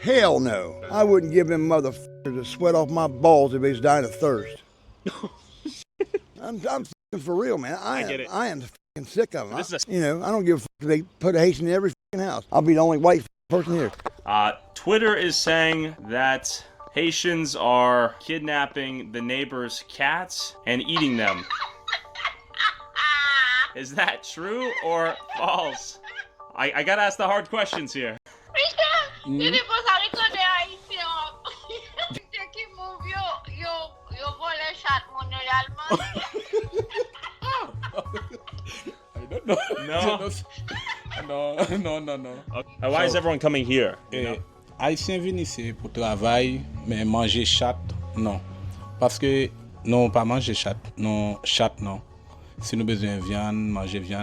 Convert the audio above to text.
Hell no. I wouldn't give them motherfuckers the sweat off my balls if they was dying of thirst. I'm fucking for real, man. I get it. am fucking sick of them. This is You know, I don't give a fuck if they put a Haitian in every fucking house. I'll be the only white person here. Twitter is saying that Haitians are kidnapping the neighbors' cats and eating them. Is that true or false? I gotta ask the hard questions here. Non. Why is everyone coming here? Haïtien vient ici pour travailler, mais manger chat, non. Parce que non, pas manger chat, non, chat, non. Si nous besoin de viande, manger viande.